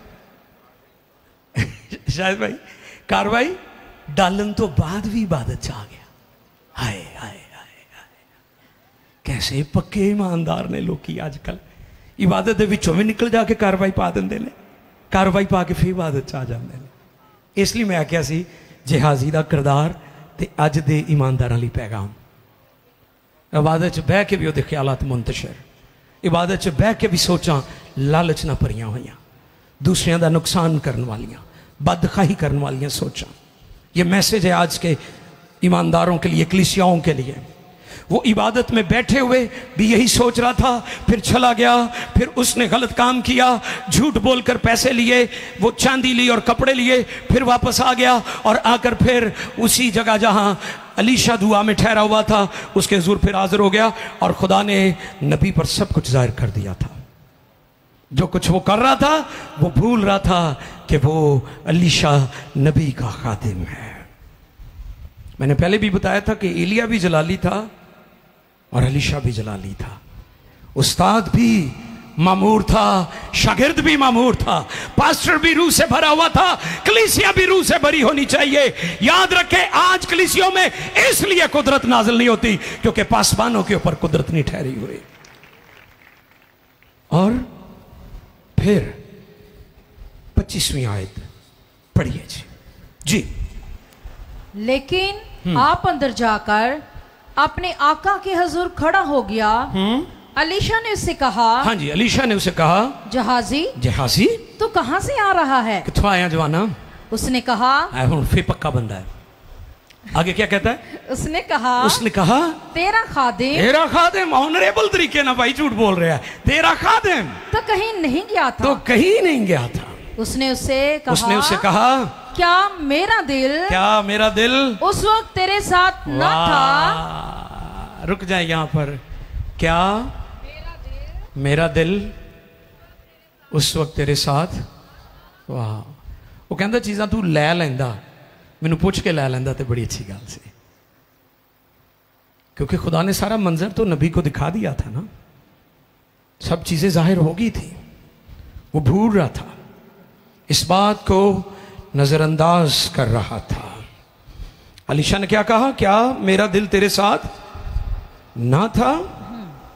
शायद भाई, कार्रवाई डालन तो बाद भी इबादत च आ गया। हाय हाय हाय, कैसे पक्के ईमानदार ने लोग आजकल इबादत के विचों भी निकल जाके कार्रवाई पा देंगे ने, कार्रवाई पा के फिर इबादत च आ जाते हैं। इसलिए मैं आख्या सी जिहाजी का किरदार ते अज दे ईमानदारां लई पैगाम। इबादत च बह के भी वो ख्यालात मुंतशर, इबादत च बह के भी सोचां लालच ना भरियां होइयां, दूसरियां दा नुकसान करने वालियां, बदखाही करने वालियां सोचां। ये मैसेज है आज के ईमानदारों के लिए, कलीसियाओं के लिए। वो इबादत में बैठे हुए भी यही सोच रहा था, फिर चला गया, फिर उसने गलत काम किया, झूठ बोलकर पैसे लिए, वो चांदी ली और कपड़े लिए, फिर वापस आ गया और आकर फिर उसी जगह जहां अलीशा दुआ में ठहरा हुआ था उसके हुजूर फिर हाजिर हो गया और खुदा ने नबी पर सब कुछ जाहिर कर दिया था। जो कुछ वो कर रहा था वो भूल रहा था कि वो अलीशा नबी का खादिम है। मैंने पहले भी बताया था कि एलिया भी जलाली था और अलीशा भी जलाली था, उस्ताद भी मामूर था, शागिर्द भी मामूर था, पास्टर भी रूह से भरा हुआ था, कलीसिया भी रूह से भरी होनी चाहिए। याद रखें, आज कलीसियों में इसलिए कुदरत नाजिल नहीं होती क्योंकि पासबानों के ऊपर कुदरत नहीं ठहरी हुई। और फिर 25वीं आयत पढ़िए जी। लेकिन आप अंदर जाकर अपने आका के हुजूर खड़ा हो गया। अलीशा ने उससे कहा, हाँ जी, अलीशा ने उसे कहा, जहाजी जहाजी तू कहां से आ रहा है? किथों आया जवाना? उसने कहा, फिर पक्का बंदा है। आगे क्या कहता है? उसने कहा तेरा खादिम ऑनरेबल तरीके ना भाई झूठ बोल रहा है, तेरा खादिम तो कहीं नहीं गया था। उसने उसे कहा क्या मेरा दिल उस वक्त तेरे साथ न था? रुक जाए यहां पर। क्या मेरा दिल उस वक्त तेरे साथ? वाह, वो कहता चीज़ां तू लै लैंदा, मैनू पूछ के लै लैंदा तो बड़ी अच्छी गल सी, क्योंकि खुदा ने सारा मंजर तो नबी को दिखा दिया था ना, सब चीज़ें जाहिर हो गई थी। वो भूल रहा था, इस बात को नजरअंदाज कर रहा था। अलीशा ने क्या कहा? क्या मेरा दिल तेरे साथ ना था?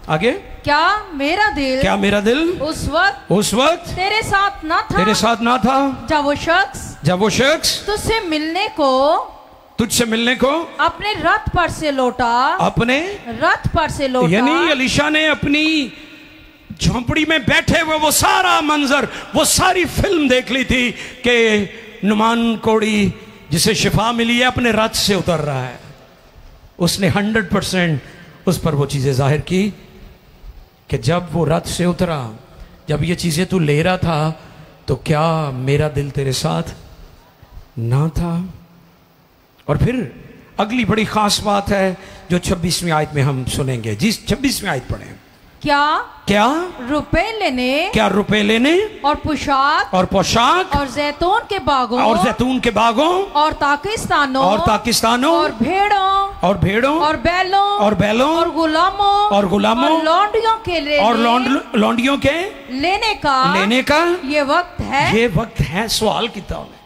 आगे, क्या मेरा दिल उस वक्त तेरे साथ ना था जब वो शख्स तुझसे मिलने को अपने रथ पर से लौटा। यानी अलीशा ने अपनी झोंपड़ी में बैठे हुए वो सारा मंजर, वो सारी फिल्म देख ली थी कि नुमान कोड़ी जिसे शिफा मिली है अपने रथ से उतर रहा है। उसने 100% उस पर वो चीजें जाहिर की कि जब वो रथ से उतरा, जब ये चीजें तू ले रहा था, तो क्या मेरा दिल तेरे साथ ना था? और फिर अगली बड़ी खास बात है जो 26वीं आयत में हम सुनेंगे। जी 26वीं आयत पढ़ें। क्या रुपए लेने और पोशाक और जैतून के बागों और ताकिस्तानों और भेड़ों और बैलों और गुलामों और लौंडियों के लेने का ये वक्त है। सवाल किया उन्हें,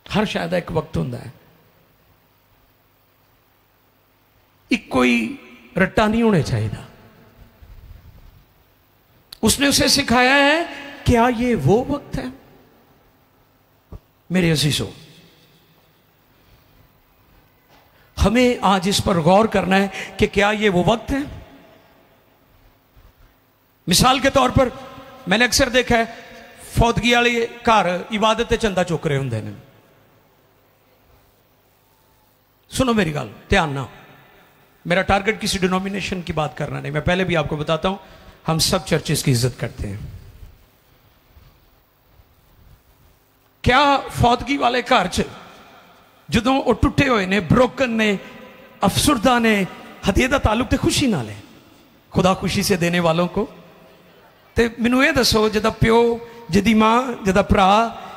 हर शायद एक वक्त होता है, एक कोई रट्टा नहीं होने चाहिए। उसने उसे सिखाया है, क्या ये वो वक्त है? मेरे अजीजों, हमें आज इस पर गौर करना है कि क्या ये वो वक्त है। मिसाल के तौर पर मैंने अक्सर देखा है फौतगी वाले घर इबादत चंदा चुक रहे होंगे ने। सुनो मेरी गल ध्यान ना, मेरा टारगेट किसी डिनोमिनेशन की बात करना नहीं, मैं पहले भी आपको बताता हूं हम सब चर्चेस की इज्जत करते हैं। क्या फौतगी वाले घर च जदों वो टुटे हुए ने, ब्रोकन ने, अफसुरदा ने, हदिये दा ताल्लुक तो खुशी नाल है, खुदा खुशी से देने वालों को। ते मैनू ये दसो, जिदा प्यो, जिदी मां, जिदा भरा,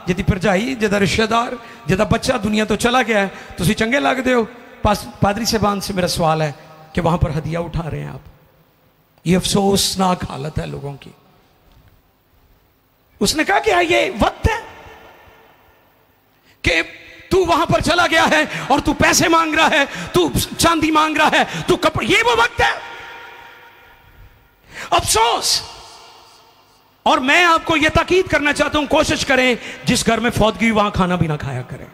जिदी भरजाई, जिदा रिश्तेदार, जिदा बच्चा दुनिया तो चला गया है, तुसी चंगे लगदे हो? पादरी साहबान से मेरा सवाल है कि वहां पर हदिया उठा रहे हैं आप। ये अफसोसनाक हालत है लोगों की। उसने कहा कि ये वक्त है कि तू वहां पर चला गया है और तू पैसे मांग रहा है, तू चांदी मांग रहा है, तू कपड़े, ये वो वक्त है। अफसोस। और मैं आपको यह ताकीद करना चाहता हूं, कोशिश करें जिस घर में फौत हुई वहां खाना भी ना खाया करें।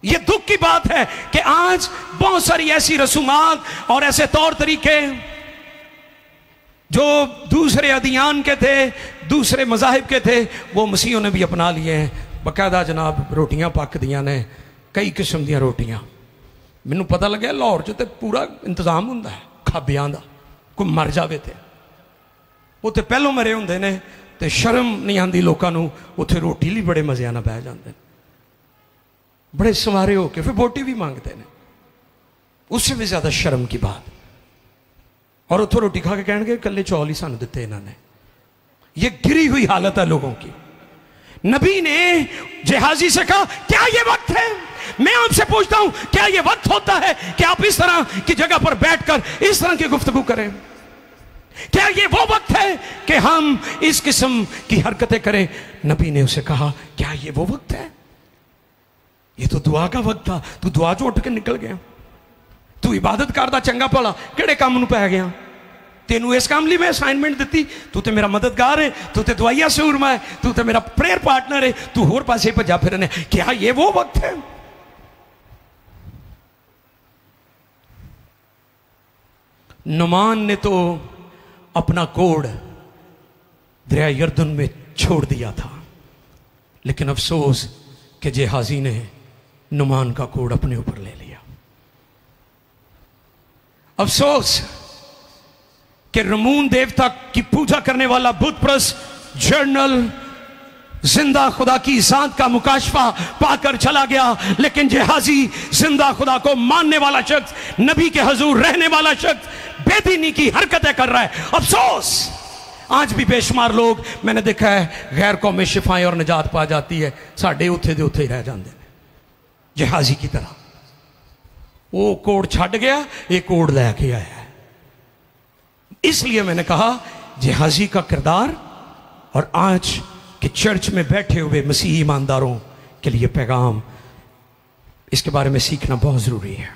यह दुख की बात है कि आज बहुत सारी ऐसी रसूमात और ऐसे तौर तरीके जो दूसरे अदियान के थे, दूसरे मज़ाहिब के थे, वो मसीहों ने भी अपना लिए हैं। बकायदा जनाब रोटियां पक दियां ने, कई किस्म दी रोटियां। मैनू पता लगे लाहौर च तो पूरा इंतजाम होंदा है खाबियां दा, कोई मर जावे तो उत्थे पहलों मरे होंदे ने, ते शर्म नहीं आती लोगों को, उत्थे रोटी लिए बड़े मज़े नाल बह जाते हैं, बड़े संवारे होके फिर बोटी भी मांगते हैं, उससे भी ज़्यादा शर्म की बात। और उतो रोटी खा के कहेंगे कल्ले चौल ही सानू दिते इन्होंने। ये गिरी हुई हालत है लोगों की। नबी ने जिहाजी से कहा क्या ये वक्त है? मैं आपसे पूछता हूं क्या ये वक्त होता है कि आप इस तरह की जगह पर बैठकर इस तरह की गुफ्तगू करें? क्या ये वो वक्त है कि हम इस किस्म की हरकतें करें? नबी ने उसे कहा क्या ये वो वक्त है? ये तो दुआ का वक्त था, तू दुआ चो उठ के निकल गया, तू इबादत करदा चंगा भला किहड़े काम नूं पै गया? तेनू इस काम लिए मैं असाइनमेंट दी, तू तो मेरा मददगार है, तू तो दुआइया सूरमा है, तू तो मेरा प्रेयर पार्टनर है, तू होर पासे भजा फिरने। क्या ये वो वक्त है? नुमान ने तो अपना कोड दरिया यरदन में छोड़ दिया था, लेकिन अफसोस कि जिहाजी ने नुमान का कोड अपने ऊपर ले लिया। अफसोस कि रमून देवता की पूजा करने वाला बुत परस्त जर्नल जिंदा खुदा की जात का मुकाशफा पाकर चला गया, लेकिन जिहाजी जिंदा खुदा को मानने वाला शख्स, नबी के हजूर रहने वाला शख्स बेदीनी की हरकतें कर रहा है। अफसोस आज भी बेशुमार लोग मैंने देखा है गैर कौमी शिफाएं और निजात पा जाती है, साढ़े उत्थे दे उत्थे ही रह जाते हैं जिहाजी की तरह। वो कोड छड़ गया, ये कोड लैके आया है। इसलिए मैंने कहा जिहाजी का किरदार और आज के चर्च में बैठे हुए मसीही ईमानदारों के लिए पैगाम, इसके बारे में सीखना बहुत जरूरी है।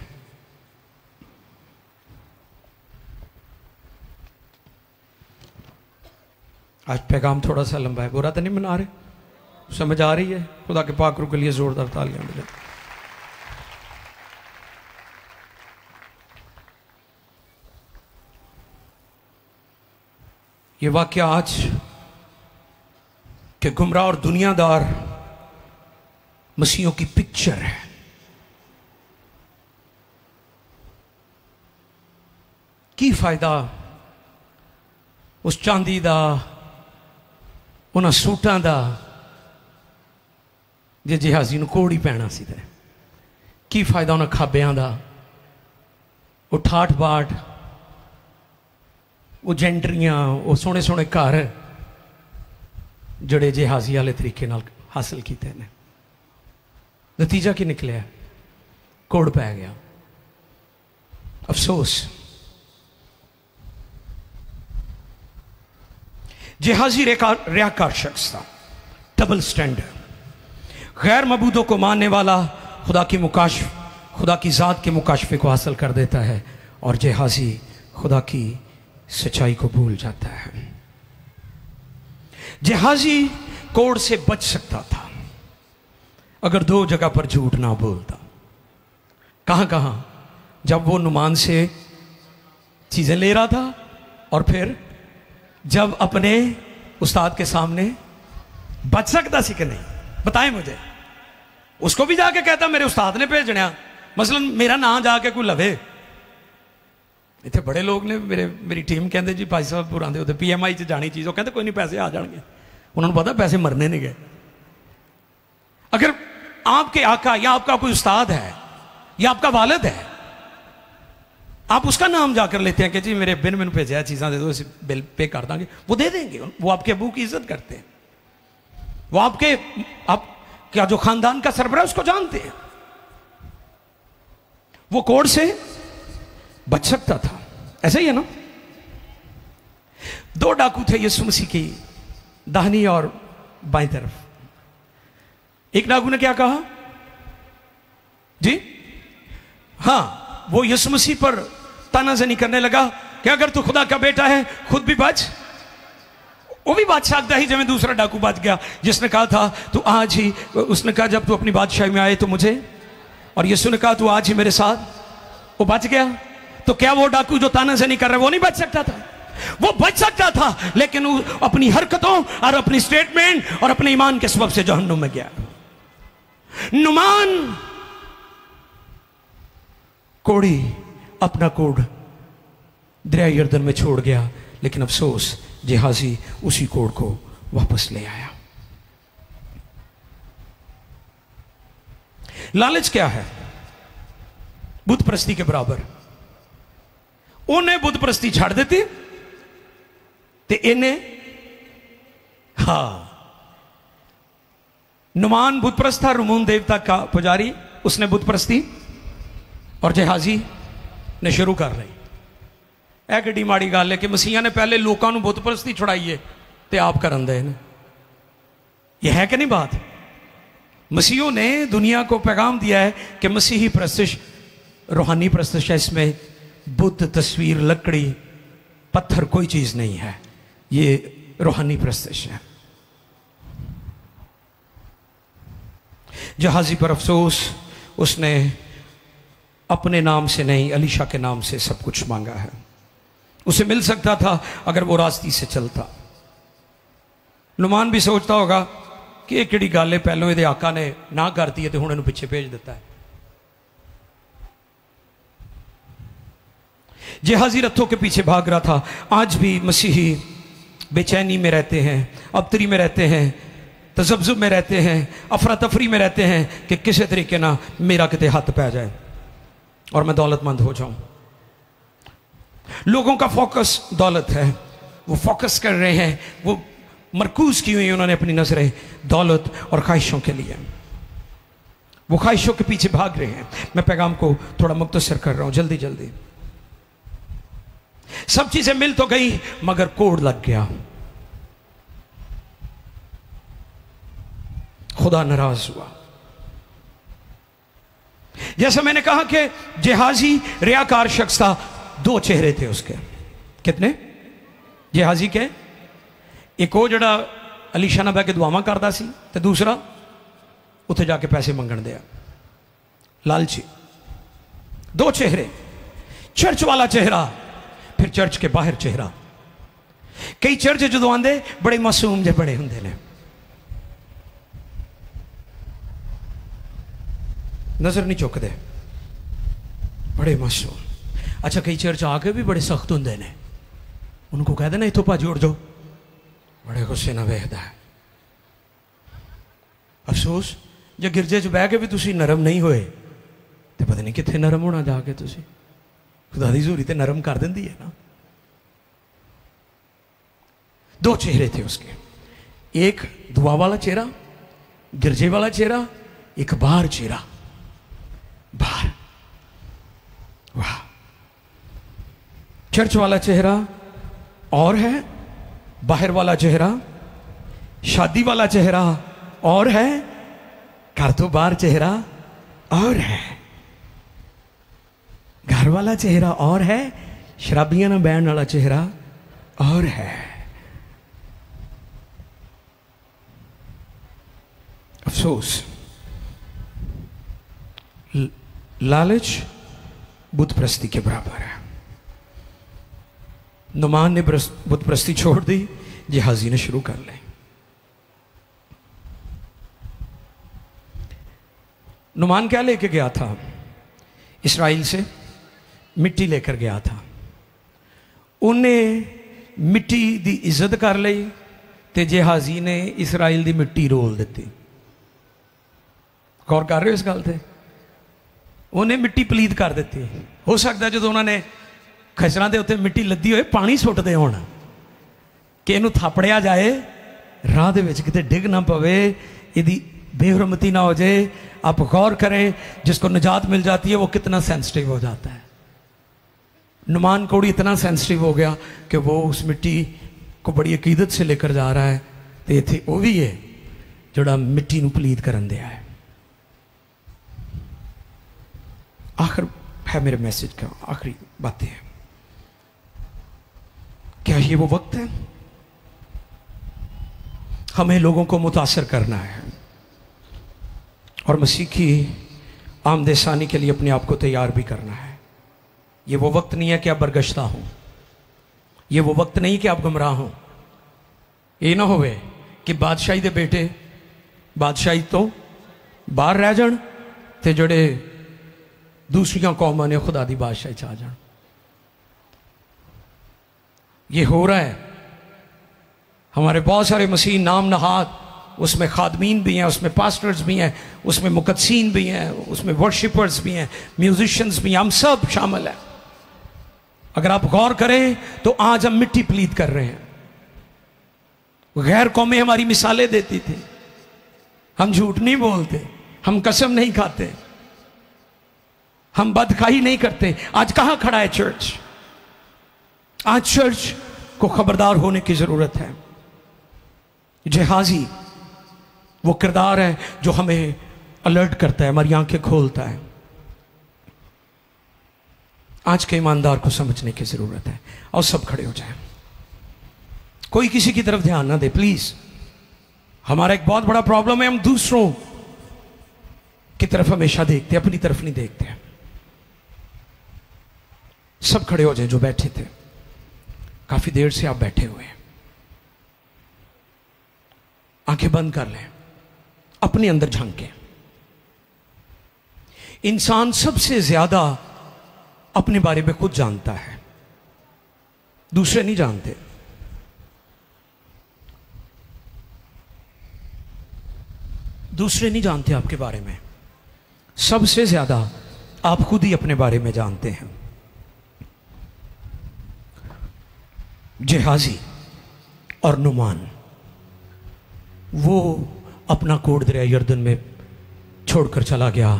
आज पैगाम थोड़ा सा लंबा है, बुरा तो नहीं मना रहे, समझ आ रही है? खुदा के पाक रूह के लिए जोरदार तालियां मिले। ये वाक्य आज के गुमराह और दुनियादार मसीहों की पिक्चर है। की फायदा उस चांदी दा, उन्हां सूटां दा जे जिहाजी नूं कोड़ ही पैना सी? की फायदा उन्हां खाबियां दा, वो ठाठ बाट, वो जेंटरियां, वो सोहने सोहने घर जड़े जिहाजी वाले तरीके नाल हासिल किए ने। नतीजा की निकलिया? कोड़ पै गया। अफसोस। जिहाजी रियाकार शख्स था, डबल स्टैंडर्ड, गैर मबूदों को मानने वाला खुदा की जात के मुकाशफे को हासिल कर देता है, और जिहाजी खुदा की सच्चाई को भूल जाता है। जिहाजी कोड़ से बच सकता था अगर दो जगह पर झूठ ना बोलता। कहां कहां? जब वो नुमान से चीजें ले रहा था, और फिर जब अपने उस्ताद के सामने बच सकता सी कि नहीं? बताएं मुझे। उसको भी जाके कहता मेरे उस्ताद ने भेजना, मसलन मेरा नाम जाके कोई लवे। इतने बड़े लोग ने, मेरी टीम कहते जी भाई साहब पुराने होते PMI च जानी चीज़, वो कहते कोई नहीं पैसे आ जाएंगे, उन्होंने पता पैसे मरने नहीं गए। अगर आपके आका या आपका कोई उस्ताद है या आपका वालिद है, आप उसका नाम जाकर लेते हैं कि जी मेरे बिन मैंने भेजा चीज़ां दे दो, इसे बिल पे कर देंगे, वो दे देंगे। वो आपके अबू की इज्जत करते हैं, वो आप क्या जो खानदान का सरबराह उसको जानते हैं। वो कोड से बच सकता था। ऐसा ही है ना? दो डाकू थे यीशु मसीह की दाहिनी और बाईं तरफ। एक डाकू ने क्या कहा? जी हाँ, वो यीशु मसीह पर तानाज़नी करने लगा कि अगर तू खुदा का बेटा है खुद भी बच। वो भी बच सकता ही जब दूसरा डाकू बच गया जिसने कहा था तू आज ही, उसने कहा जब तू अपनी बादशाही में आए तो मुझे, और यीशु ने कहा तू आज ही मेरे साथ, वो बच गया। तो क्या वो डाकू जो तानाज़नी कर रहा है वो नहीं बच सकता था? वो बच सकता था, लेकिन वो अपनी हरकतों और अपनी स्टेटमेंट और अपने ईमान के सबब से जहन्नुम में गया। नुमान कोड़ी अपना कोड दरिया यर्दन में छोड़ गया, लेकिन अफसोस गेहाजी उसी कोड को वापस ले आया। लालच क्या है? बुत परस्ती के बराबर। उन्हें बुत परस्ती छाड़ देती ते इन्हें, हाँ, नुमान बुत परस्त था, रुमून देवता का पुजारी, उसने बुत परस्ती, और गेहाजी ने शुरू कर रही। यह किड्डी माड़ी गल है कि मसीहा ने पहले लोगों को बुत परस्ती छुड़ाई है तो आप करन दे। यह है कि नहीं बात? मसीहों ने दुनिया को पैगाम दिया है कि मसीही प्रस्तिश रूहानी प्रस्तिश है, इसमें बुद्ध, तस्वीर, लकड़ी, पत्थर कोई चीज नहीं है, ये रूहानी प्रस्तिश है। गेहाजी पर अफसोस, उसने अपने नाम से नहीं अलीशा के नाम से सब कुछ मांगा है। उसे मिल सकता था अगर वो रास्ते से चलता। नुमान भी सोचता होगा कि एक किड़ी गल है, पहलों ये आका ने ना करती है तो हुण इहनूं पिछे भेज दिता है। गेहाजी रथों के पीछे भाग रहा था। आज भी मसीही बेचैनी में रहते हैं, अबतरी में रहते हैं, तजब्जुब में रहते हैं, अफरा तफरी में रहते हैं कि किसी तरीके ना मेरा किते हाथ पै जाए और मैं दौलतमंद हो जाऊं। लोगों का फोकस दौलत है, वो फोकस कर रहे हैं, वो मरकूज की हुई उन्होंने अपनी नजरें दौलत और ख्वाहिशों के लिए, वो ख्वाहिशों के पीछे भाग रहे हैं। मैं पैगाम को थोड़ा मुख्तसर कर रहा हूं, जल्दी जल्दी। सब चीजें मिल तो गई मगर कोड लग गया। खुदा नाराज हुआ। जैसा मैंने कहा कि गेहाजी रियाकार शख्स था, दो चेहरे थे उसके। कितने? गेहाजी के एक वो जड़ा अलीशा ना बह के दुआवां करता सी, ते दूसरा उत्थे जाके पैसे मंगण दिया, लालची। दो चेहरे, चर्च वाला चेहरा, फिर चर्च के बाहर चेहरा। कई चर्च जो आंदे बड़े मासूम जे बड़े हुंदे ने, नजर नहीं चुकते, बड़े मासूम। अच्छा, कई चर्च आके भी बड़े सख्त होंगे ने, उनको कह देना इतों भज उड़ जाओ, बड़े गुस्से ना वेखदा है। अफसोस जो गिरजे च बह के भी तुसी नरम नहीं होए तो पता नहीं कितने नरम होना जाके तुसी। खुदा दी हज़ूरी ते नरम कर देंदी है ना। दो चेहरे थे उसके, एक दुआ वाला चेहरा, गिरजे वाला चेहरा, एक बाहर चेहरा, बाहर। वाह, चर्च वाला चेहरा और है, बाहर वाला चेहरा, शादी वाला चेहरा और है, घर तो बाहर चेहरा और है, घर वाला चेहरा और है, शराबियां ना बहन वाला चेहरा और है। अफसोस, लालच बुत परस्ती के बराबर है। नुमान ने बुत परस्ती छोड़ दी, गेहाजी ने शुरू कर ली। नुमान क्या लेके गया था? इस्राइल से मिट्टी लेकर गया था। उन्हें मिट्टी दी इज्जत कर ली ते गेहाजी ने इस्राइल दी मिट्टी रोल दी। गौर कर रहे हो इस गल से? उन्हें मिट्टी पलीत कर दी। हो सकता जो उन्होंने खचरां दे उत्ते मिट्टी लद्दी होए पानी सुटते होण कि इनू थापड़िया जाए, राह दे विच किते डिग ना पवे, इहदी बेहरमती ना हो जाए। आप गौर करें, जिसको निजात मिल जाती है वो कितना सेंसिटिव हो जाता है। नुमान कोड़ी इतना सेंसिटिव हो गया कि वो उस मिट्टी को बड़ी अकीदत से लेकर जा रहा है, तो इत्थे वो भी है जोड़ा मिट्टी नू पलीत करन दिया है। आखिर है मेरे मैसेज का, आखिरी बातें हैं। क्या ये वो वक्त है? हमें लोगों को मुतासर करना है और मसीह की आमदे सानी के लिए अपने आप को तैयार भी करना है। ये वो वक्त नहीं है कि आप बरगश्ता हो, ये वो वक्त नहीं कि आप गुमराह हो। ये ना होवे कि बादशाही दे बेटे बादशाही तो बाहर रह जान ते जड़े दूसरियां कौमां ने खुदा दी बादशाही च आ जान। ये हो रहा है। हमारे बहुत सारे मसीह नाम नहाद, उसमें खादमीन भी हैं, उसमें पास्टर्स भी हैं, उसमें मुकद्दसीन भी हैं, उसमें वर्शिपर्स भी हैं, म्यूजिशियंस भी हैं, हम सब शामिल हैं। अगर आप गौर करें तो आज हम मिट्टी पलीद कर रहे हैं। गैर कौमें हमारी मिसालें देती थी, हम झूठ नहीं बोलते, हम कसम नहीं खाते, हम बदखाई नहीं करते। आज कहां खड़ा है चर्च? आज चर्च को खबरदार होने की जरूरत है। जहाजी वो किरदार है जो हमें अलर्ट करता है, हमारी आंखें खोलता है। आज के ईमानदार को समझने की जरूरत है। और सब खड़े हो जाएं, कोई किसी की तरफ ध्यान ना दे प्लीज। हमारा एक बहुत बड़ा प्रॉब्लम है, हम दूसरों की तरफ हमेशा देखते, अपनी तरफ नहीं देखते। सब खड़े हो जाएं जो बैठे थे, काफी देर से आप बैठे हुए हैं। आंखें बंद कर लें, अपने अंदर झांकें। इंसान सबसे ज्यादा अपने बारे में खुद जानता है, दूसरे नहीं जानते। दूसरे नहीं जानते आपके बारे में, सबसे ज्यादा आप खुद ही अपने बारे में जानते हैं। जहाजी और नुमान वो अपना कोट दरिया यर्दन में छोड़कर चला गया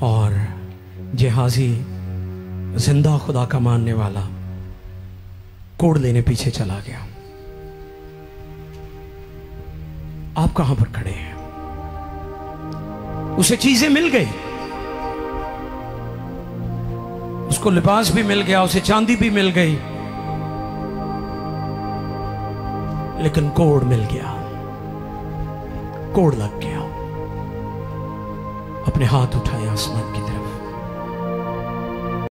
और जहाजी जिंदा खुदा का मानने वाला कोड लेने पीछे चला गया। आप कहां पर खड़े हैं? उसे चीजें मिल गई, उसको लिबास भी मिल गया, उसे चांदी भी मिल गई, लेकिन कोड मिल गया, कोड लग गया। अपने हाथ उठाए आसमान की तरफ।